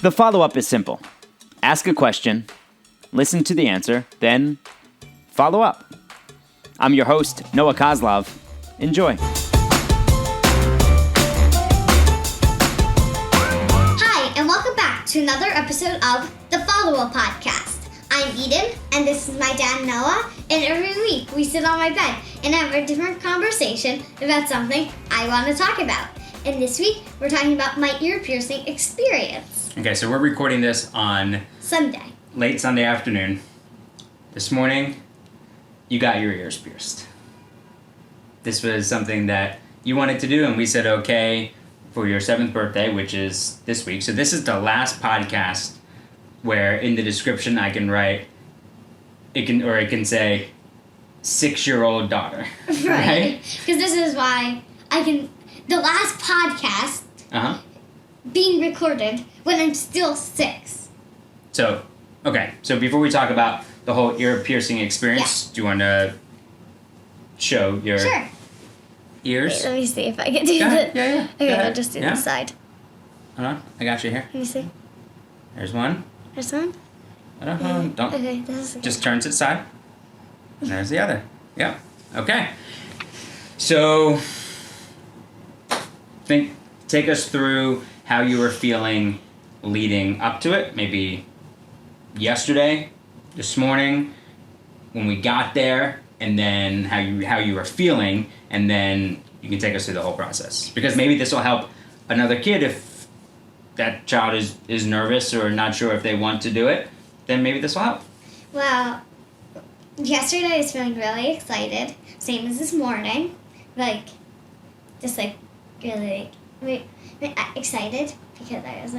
The follow-up is simple. Ask a question, listen to the answer, then follow up. I'm your host, Noah Kozlov. Enjoy. Hi, and welcome back to another episode of the Follow-Up Podcast. I'm Eden, and this is my dad, Noah, and every week we sit on my bed and have a different conversation about something I want to talk about. And this week, we're talking about my ear piercing experience. Okay, so we're recording this on Sunday. late Sunday afternoon. This morning, you got your ears pierced. This was something that you wanted to do, and we said okay for your 7th birthday, which is this week. So this is the last podcast where in the description I can write, it can say 6-year-old daughter. Right? Because this is why the last podcast being recorded when I'm still 6. So, okay. So before we talk about the whole ear piercing experience, do you want to show your ears? Wait, let me see if I can do Yeah. Okay, I'll just do this side. Hold on. I got you here. Let me see. There's one. There's one. Don't. Okay, this is Just turns its side. And there's the other. Yeah. Okay. So, take us through how you were feeling leading up to it. Maybe yesterday, this morning, when we got there, and then how you were feeling, and then you can take us through the whole process. Because maybe this will help another kid if that child is nervous or not sure if they want to do it. Then maybe this will help. Well, yesterday I was feeling really excited, same as this morning, really excited because I was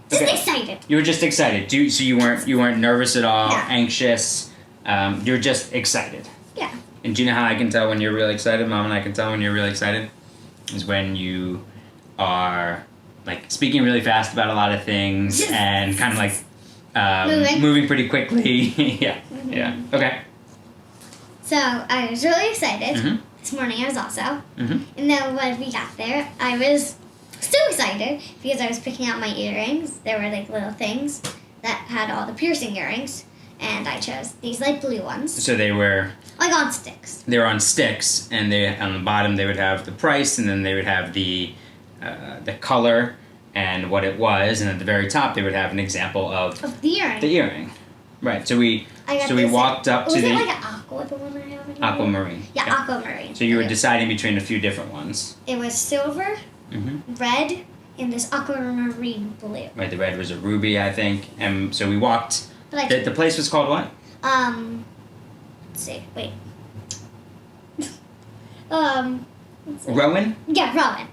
just excited. You were just excited. So you weren't nervous at all, No. anxious. You're just excited. Yeah. And do you know how I can tell when you're really excited? Mom and I can tell when you're really excited is when you are speaking really fast about a lot of things and kind of moving pretty quickly. Yeah. Mm-hmm. Yeah. Okay. So I was really excited. Mhm. This morning I was also. Mhm. And then when we got there, I was so excited because I was picking out my earrings. There were little things that had all the piercing earrings. And I chose these light blue ones. So they were On sticks. They were on sticks, and on the bottom they would have the price, and then they would have the color and what it was, and at the very top they would have an example of the earring. the earring. Right. So we this walked up to was the it an aqua, the one I have? aquamarine. Yeah, aquamarine. So you were deciding between a few different ones. It was silver, red, and this aquamarine blue. Right. The red was a ruby, I think, and so we walked. But The place was called what? Let's see. Wait. Let's see. Rowan. Yeah, Rowan.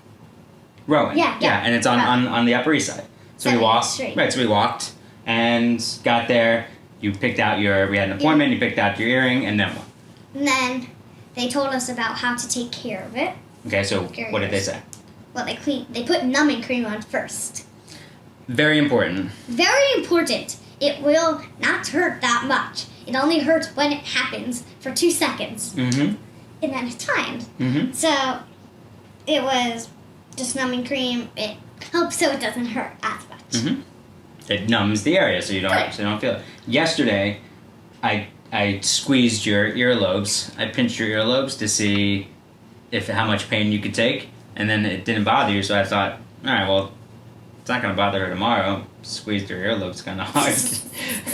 Rowan. Yeah. And it's on the Upper East Side. So we 7th walked. Street. Right. So we walked and got there. You picked out we had an appointment. You picked out your earring, and then what? And then they told us about how to take care of it. Okay. So what did they say? Well, they put numbing cream on first. Very important. Very important. It will not hurt that much. It only hurts when it happens for 2 seconds. Mm-hmm. And then it's fine. Mm-hmm. So it was just numbing cream. It helps so it doesn't hurt as much. Mm-hmm. It numbs the area so you don't feel it. Yesterday, I squeezed your earlobes. I pinched your earlobes to see how much pain you could take, and then it didn't bother you. So I thought, all right, well, it's not gonna bother her tomorrow. Squeezed her earlobes kind of hard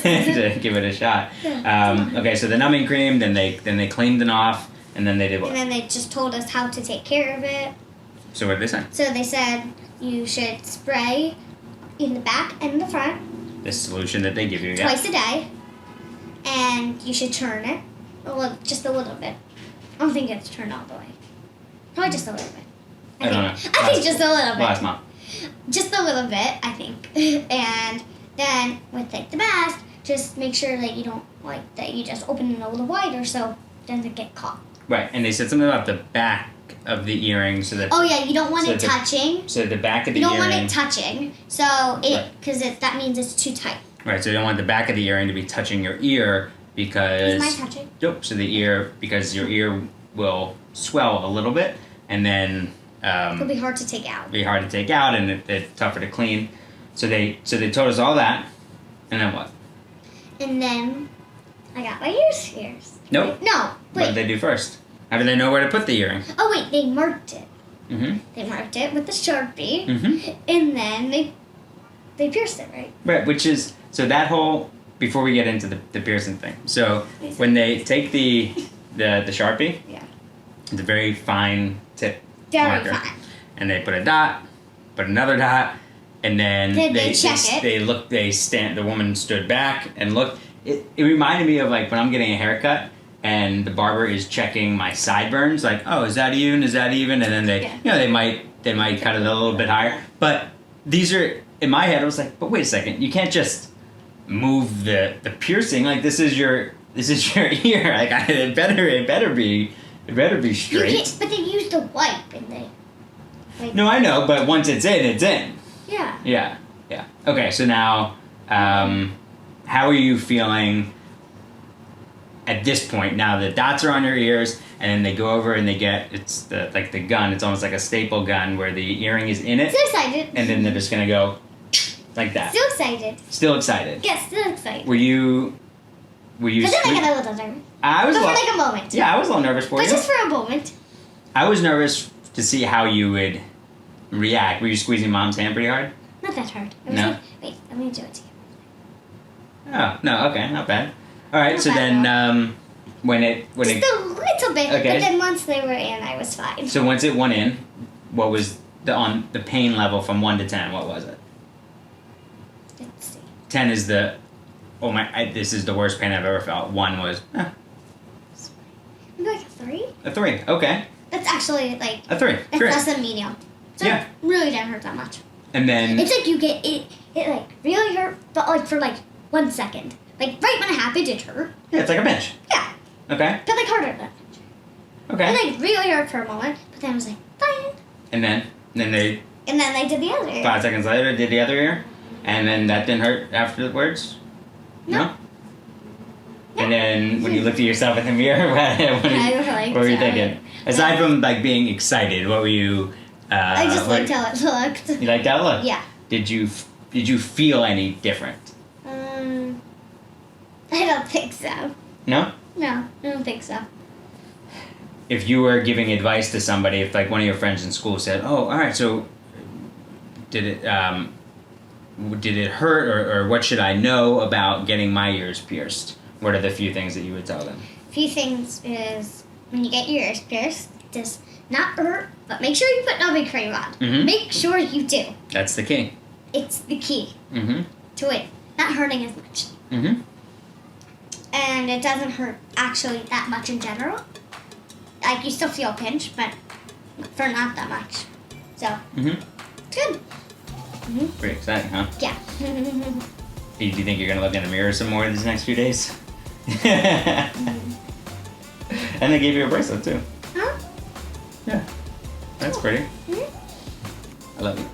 to give it a shot. Okay, so the numbing cream, then they cleaned it off, and then they did what? And then they just told us how to take care of it. So what did they say? So they said you should spray in the back and the front This solution that they give you, twice a day, and you should turn it just a little bit. I don't think it's turned all the way. Probably just a little bit. I don't know. I think just a little bit. Last month. Just a little bit, I think. And then with the mask, just make sure that you don't that you just open it a little wider so it doesn't get caught. Right, and they said something about the back of the earring so that. Oh yeah, you don't want it touching. So the back of the You earring. don't want it touching, so that means it's too tight. Right, so you don't want the back of the earring to be touching your ear because. Is mine touching? Nope. So because your ear will swell a little bit, and then It'll be hard to take out. and it's tougher to clean. So they told us all that, and then what? And then I got my ears pierced. Nope. No, What did wait. they do first? How did they know where to put the earring? Oh, wait, they marked it. Mm-hmm. They marked it with the Sharpie, Mm-hmm. and then they pierced it, right? Right, which is so that whole before we get into the piercing thing. So when they take the Sharpie, Yeah. the very fine tip Very marker, fine. and they put a dot, put another dot, and then Then they check it. They look. They stand. The woman stood back and looked. It reminded me of like when I'm getting a haircut and the barber is checking my sideburns. Like, oh, is that even? Is that even? And then they they might cut it a little bit higher. But these are in my head. I was like, but wait a second. You can't just move the piercing. Like this is your ear. Like it better be You straight. can't, but they used a wipe, and they. Like, No, I know, but once it's in, it's in. Yeah. Yeah, yeah. Okay, so now, how are you feeling at this point? Now the dots are on your ears, and then they go over and they get it's the gun. It's almost like a staple gun where the earring is in it, Still excited. and then they're just gonna go like that. Still excited. Still excited. Yes, still excited. Were you? But then I sque- got a little nervous. I was. But a for little- like a moment. yeah, I was a little nervous for But you. just for a moment. I was nervous to see how you would react. Were you squeezing Mom's hand pretty hard? Not that hard. I was No? like, wait, let me do it to you. Oh no, okay, not bad. All right, Not so bad, then when it Just a little bit. Okay. But then once they were in, I was fine. so once it went in, what was the pain level from 1 to 10? What was it? Let's see. 10 is the this is the worst pain I've ever felt. 1 was Maybe like a 3? a 3. Okay, That's actually like, a 3. that's Great. less than medium. So Yeah. it really didn't hurt that much. And then It's like you get it like really hurt, but like for like 1 second. Like right when it happened, it hurt. yeah, it's like a pinch. Yeah, Okay, but like harder than that. okay. It like really hurt for a moment, but then I was like, fine. And then they And then they did the other. 5 seconds later did the other ear, and then that didn't hurt afterwards. No. And then when you looked at yourself in the mirror, what were you thinking? Aside from like being excited, what were you? I just what- liked how it looked. You liked how it looked? Yeah. Did you feel any different? I don't think so. No? No, I don't think so. If you were giving advice to somebody, if like one of your friends in school said, "Oh, all right, so did it hurt, or what should I know about getting my ears pierced?" What are the few things that you would tell them? Few things is when you get your ears pierced, just not hurt, but make sure you put numbing cream on. Mhm. Make sure you do. That's the key. It's the key Mm-hmm. to it. Not hurting as much. Mm-hmm. And it doesn't hurt actually that much in general. Like you still feel a pinch, but for not that much. So Mm-hmm. good. Pretty exciting, huh? Yeah. Do you think you're gonna look in the mirror some more these next few days? And they gave you a bracelet too. Huh? Yeah. That's pretty. Mhm. I love you.